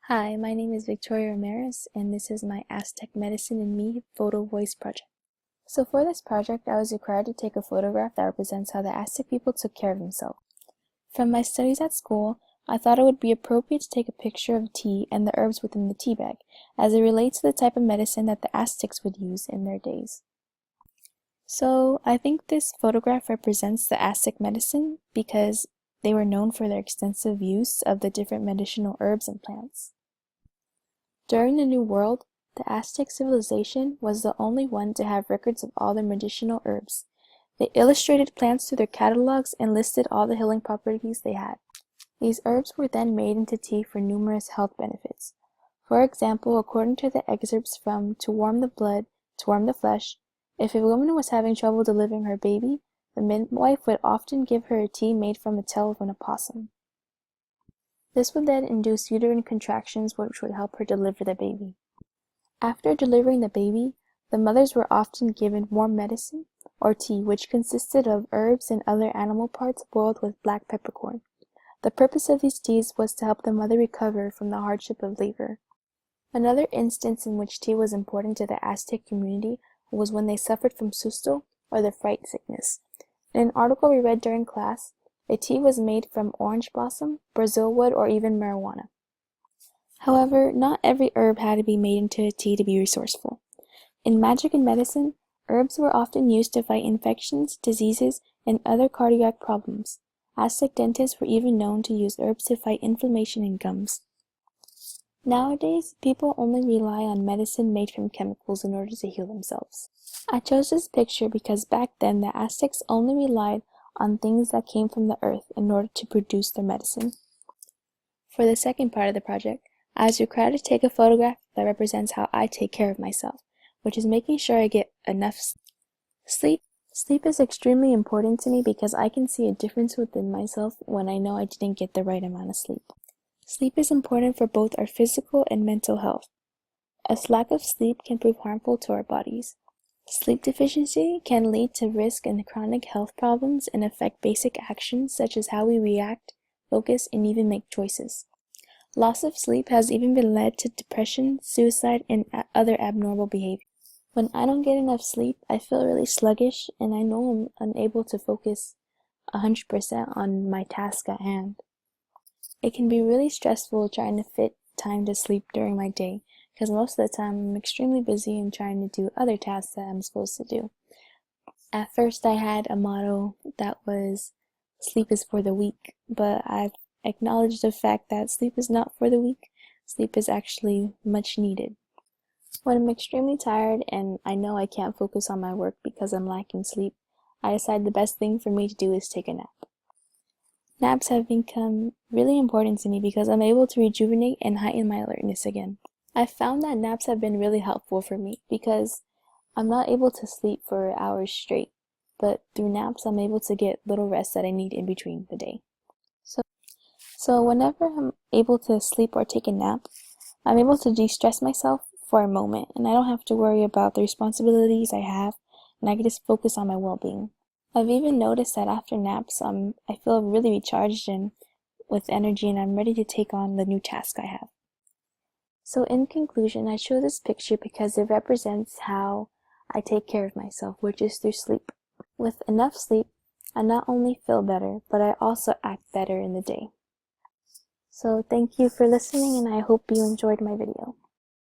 Hi, my name is Victoria Ramirez, and this is my Aztec Medicine and Me Photovoice project. So for this project, I was required to take a photograph that represents how the Aztec people took care of themselves. From my studies at school, I thought it would be appropriate to take a picture of tea and the herbs within the tea bag, as it relates to the type of medicine that the Aztecs would use in their days. So I think this photograph represents the Aztec medicine because they were known for their extensive use of the different medicinal herbs and plants. During the New World, the Aztec civilization was the only one to have records of all their medicinal herbs. They illustrated plants through their catalogs and listed all the healing properties they had. These herbs were then made into tea for numerous health benefits. For example, according to the excerpts from To Warm the Blood, To Warm the Flesh, if a woman was having trouble delivering her baby, the midwife would often give her a tea made from the tail of an opossum. This would then induce uterine contractions, which would help her deliver the baby. After delivering the baby, the mothers were often given warm medicine, or tea, which consisted of herbs and other animal parts boiled with black peppercorn. The purpose of these teas was to help the mother recover from the hardship of labor. Another instance in which tea was important to the Aztec community was when they suffered from susto, or the fright sickness. In an article we read during class, the tea was made from orange blossom, Brazil wood, or even marijuana. However, not every herb had to be made into a tea to be resourceful. In magic and medicine, herbs were often used to fight infections, diseases, and other cardiac problems. Aztec dentists were even known to use herbs to fight inflammation in gums. Nowadays, people only rely on medicine made from chemicals in order to heal themselves. I chose this picture because back then the Aztecs only relied on things that came from the earth in order to produce their medicine. For the second part of the project, I was required to take a photograph that represents how I take care of myself, which is making sure I get enough sleep. Sleep is extremely important to me because I can see a difference within myself when I know I didn't get the right amount of sleep. Sleep is important for both our physical and mental health. A lack of sleep can prove harmful to our bodies. Sleep deficiency can lead to risk and chronic health problems and affect basic actions such as how we react, focus, and even make choices. Loss of sleep has even been led to depression, suicide, and other abnormal behavior. When I don't get enough sleep, I feel really sluggish and I know I'm unable to focus 100% on my task at hand. It can be really stressful trying to fit time to sleep during my day, because most of the time I'm extremely busy and trying to do other tasks that I'm supposed to do. At first I had a motto that was, sleep is for the weak, but I've acknowledged the fact that sleep is not for the weak. Sleep is actually much needed. When I'm extremely tired and I know I can't focus on my work because I'm lacking sleep, I decide the best thing for me to do is take a nap. Naps have become really important to me because I'm able to rejuvenate and heighten my alertness again. I've found that naps have been really helpful for me because I'm not able to sleep for hours straight, but through naps I'm able to get little rest that I need in between the day. So whenever I'm able to sleep or take a nap, I'm able to de-stress myself for a moment, and I don't have to worry about the responsibilities I have, and I can just focus on my well-being. I've even noticed that after naps, I feel really recharged and with energy, and I'm ready to take on the new task I have. So in conclusion, I chose this picture because it represents how I take care of myself, which is through sleep. With enough sleep, I not only feel better, but I also act better in the day. So thank you for listening, and I hope you enjoyed my video.